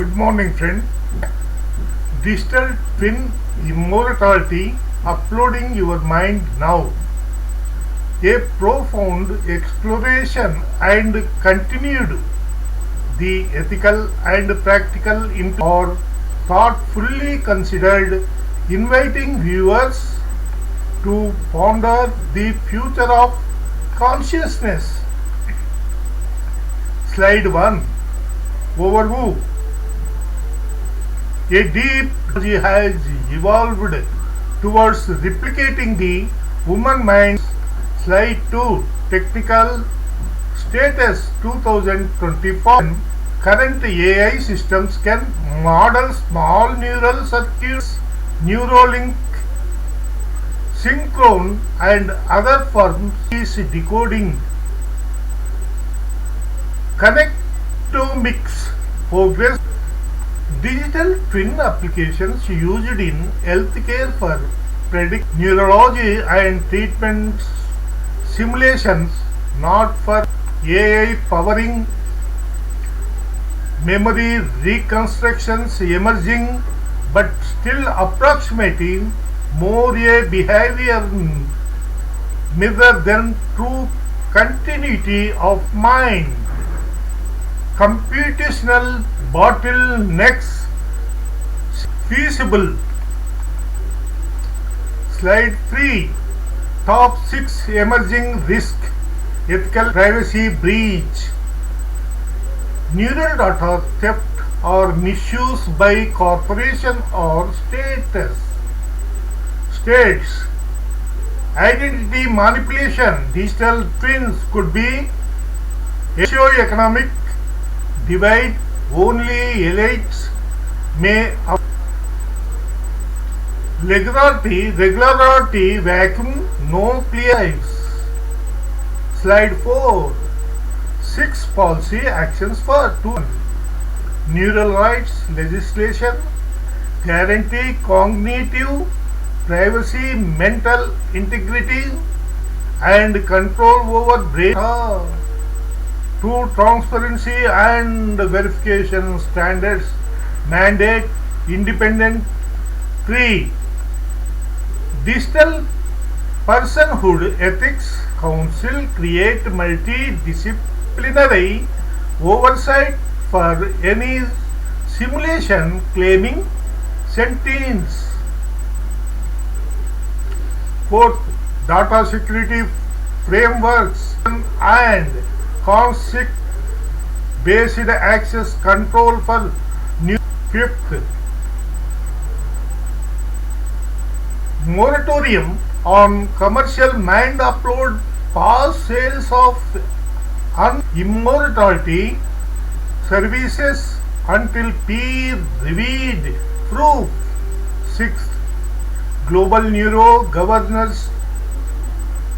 Good morning, friend. Digital twin immortality, uploading your mind now. A profound exploration and continued the ethical and practical are thoughtfully considered, inviting viewers to ponder the future of consciousness. Slide 1. Overview. A deep technology has evolved towards replicating the human mind. Slide 2. Technical status 2024. Current AI systems can model small neural circuits, Neuralink, synchron, and other forms of decoding. Connectomics progress. Digital twin applications used in healthcare for predict neurology and treatment simulations, not for AI powering memory reconstructions emerging, but still approximating more a behavior mirror than true continuity of mind. Computational bottlenecks feasible. Slide 3. Top 6 emerging risk. Ethical privacy breach. Neural data theft or misuse by corporation or states. Identity manipulation. Digital twins could be socio-economic divide. Only elites may regularity vacuum, no clear eyes. Slide 4. 6 policy actions for 2. Neural rights legislation guarantee cognitive privacy, mental integrity, and control over brain. 2. Transparency and verification standards mandate independent. 3. Digital Personhood Ethics Council create multidisciplinary oversight for any simulation claiming sentience. 4. Data security frameworks and consent-based access control for new. 5th. Moratorium on commercial mind upload, pause sales of immortality services until peer-reviewed proof. 6th. Global Neuro Governance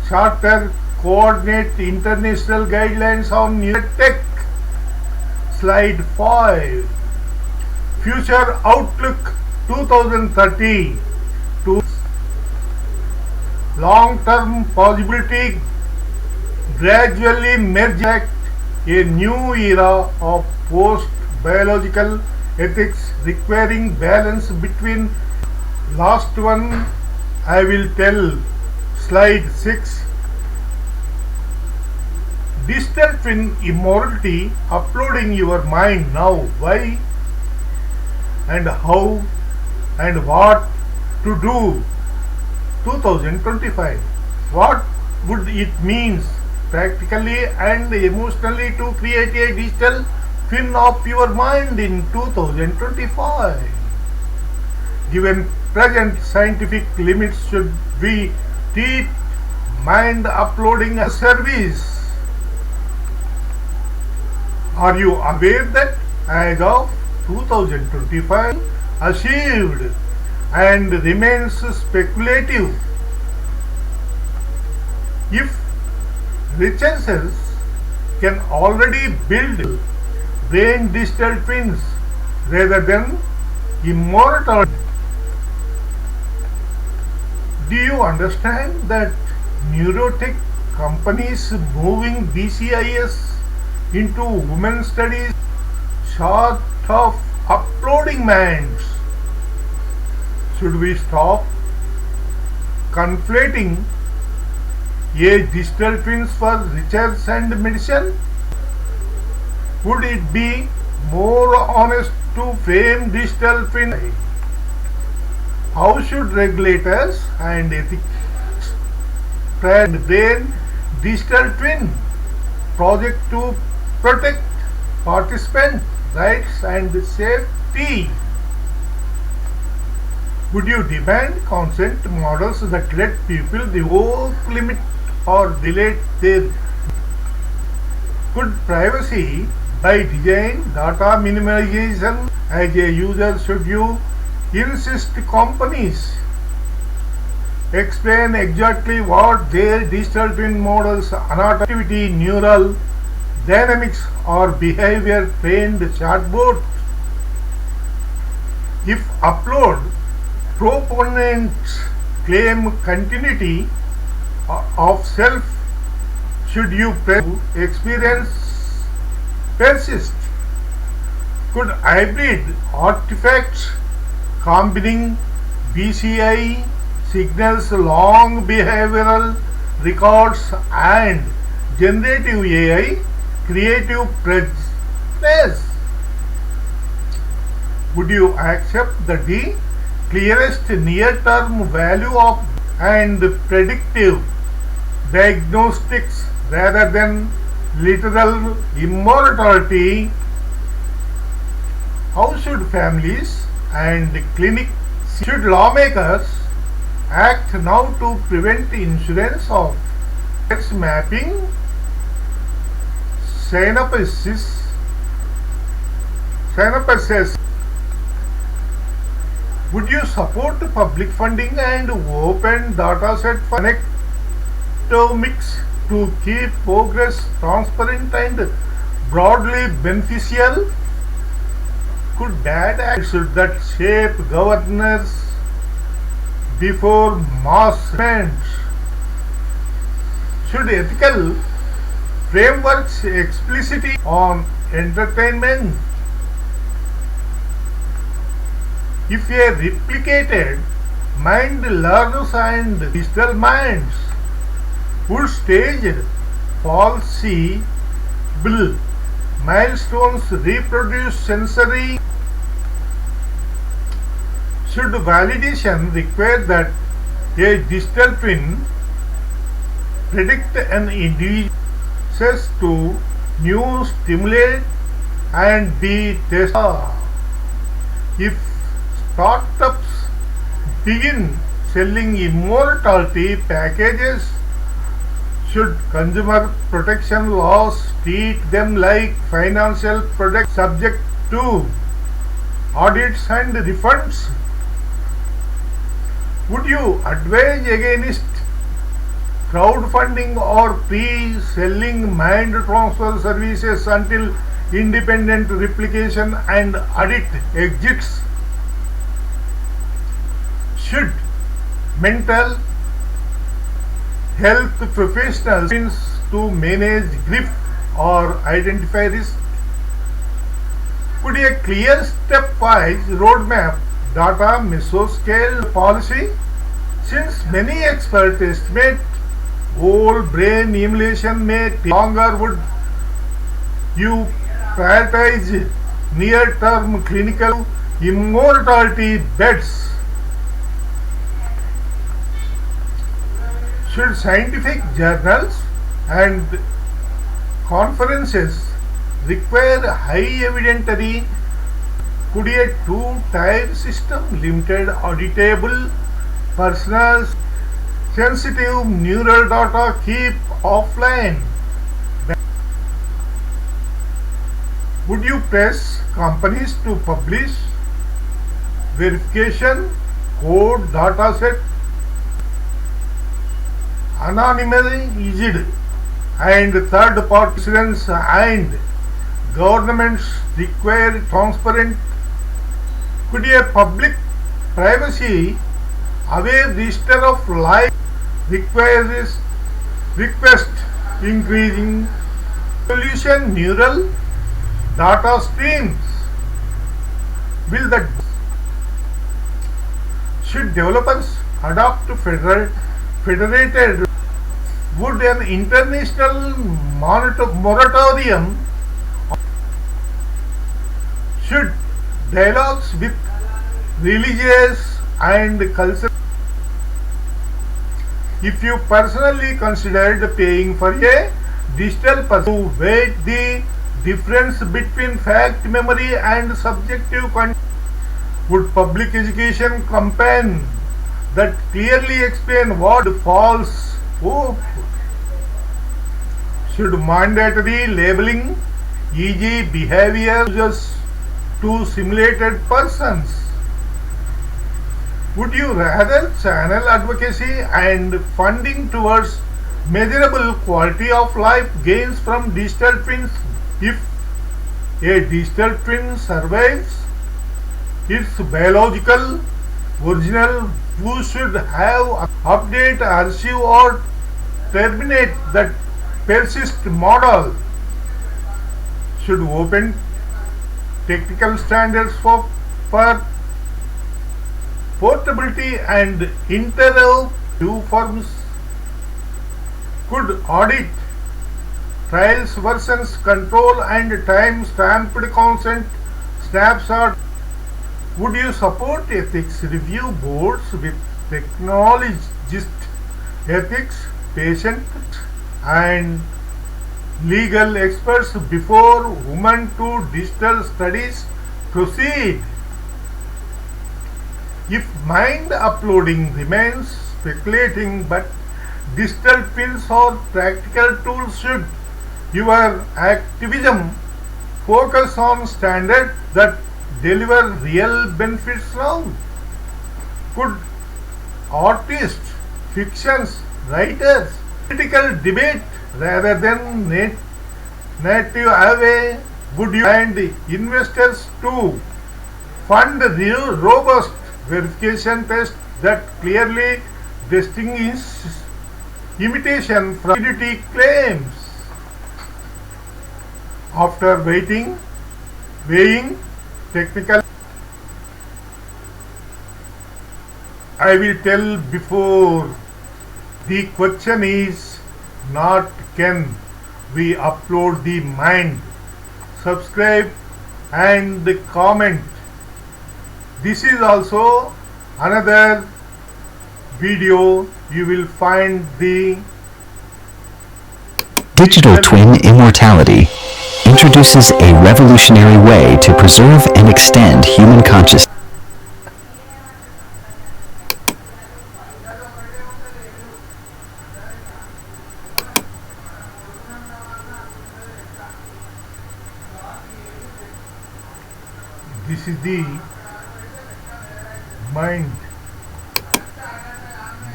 Charter coordinate international guidelines on neurotech. Slide 5. Future Outlook 2030. To long-term possibility gradually merge a new era of post-biological ethics requiring balance between last one I will tell. Slide 6. Digital twin immortality, uploading your mind now. Why and how and what to do. 2025. What would it mean practically and emotionally to create a digital twin of your mind in 2025? Given present scientific limits, should we treat mind uploading as a service? Are you aware that as of 2025 achieved and remains speculative? If researchers can already build brain digital twins rather than immortal, do you understand that neurotech companies moving BCIs into women studies short of uploading minds. Should we stop conflating a digital twins for research and medicine? Would it be more honest to frame digital twin? How should regulators and ethics brain digital twin project to protect participant rights and safety? Would you demand consent models that let people revoke, limit or delete their? Could privacy by design data minimization as a user? Should you insist companies explain exactly what their digital twin models anatomy, neural dynamics or behavior trained chatbot? If upload proponents claim continuity of self, should you experience persist? Could hybrid artifacts combining BCI signals, long behavioral records and generative AI creative presence? Would you accept the clearest near-term value of and predictive diagnostics rather than literal immortality? How should families and clinics? Should lawmakers act now to prevent insurance of mapping, synapses? Would you support public funding and open dataset for anatomics to keep progress transparent and broadly beneficial? Could that acts that shape governance before mass events? Should ethical frameworks explicitly on entertainment? If a replicated mind learns and digital minds, would staged falsifiable milestones reproduce sensory? Should validation require that a digital twin predict an individual access to new stimuli and be tested? If startups begin selling immortality packages, should consumer protection laws treat them like financial products subject to audits and refunds? Would you advise against crowdfunding or pre-selling mind transfer services until independent replication and audit exists? Should mental health professionals to manage grief or identify risk? Could a clear stepwise roadmap data mesoscale policy? Since many experts estimate whole brain emulation may take longer, would you prioritize near-term clinical immortality bets? Should scientific journals and conferences require high evidentiary? Could a two-tier system, limited auditable, personal, sensitive neural data keep offline? Would you press companies to publish verification code dataset anonymized and third party insurance and governments require transparent? Could a public privacy aware register of life request increasing resolution neural data streams? Will that should developers adopt federated? Would an international moratorium should dialogues with religious and cultural? If you personally considered paying for a digital person to weight the difference between fact memory and subjective content, would public education campaign that clearly explain what false hope? Should mandatory labeling, e.g. behavior users to simulated persons? Would you rather channel advocacy and funding towards measurable quality of life gains from digital twins? If a digital twin survives its biological original, who should have update, archive or terminate that persist model? Should open technical standards for portability and interoperative firms? Could audit trials versus control and time stamped consent snapshot? Would you support ethics review boards with technologist, ethics, patient and legal experts before human to digital studies proceed? If mind uploading remains speculating but digital twins or practical tools, should your activism focus on standards that deliver real benefits now? Could artists, fictions, writers, critical debate rather than native away? Would you and investors to fund real robust verification tests that clearly distinguish imitation from validity claims? After weighing technical, I will tell before. The question is not can we upload the mind. Subscribe and comment. This is also another video. You will find the Digital twin immortality introduces a revolutionary way to preserve and extend human consciousness. This is the mind,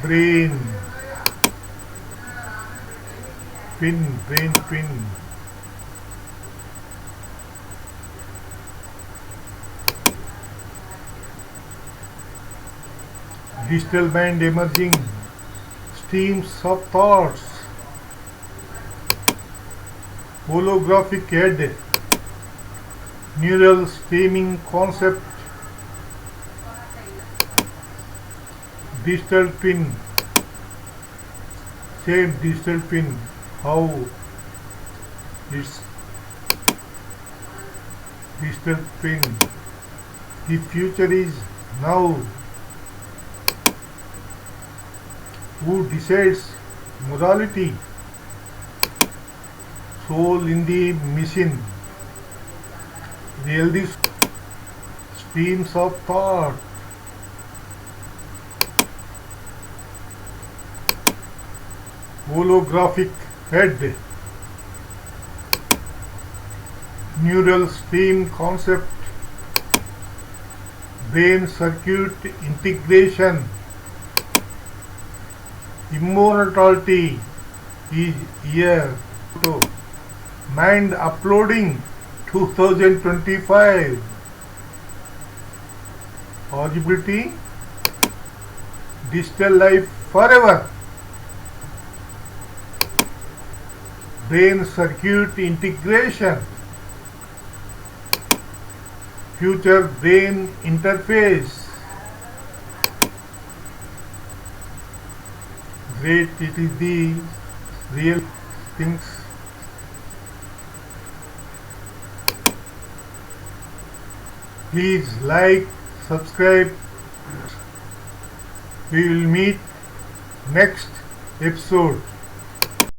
brain twin. Digital mind emerging streams of thoughts, holographic head, neural streaming concept, digital twin, same digital twin, how it's digital twin. The future is now. Who decides morality? Soul in the machine. Healthy streams of thought. Holographic head. Neural stream concept. Brain circuit integration. Immortality is here. Mind uploading 2025. Audibility, digital life forever. Brain circuit integration. future brain interface. Great, it is the real things. Please like, subscribe. We will meet next episode.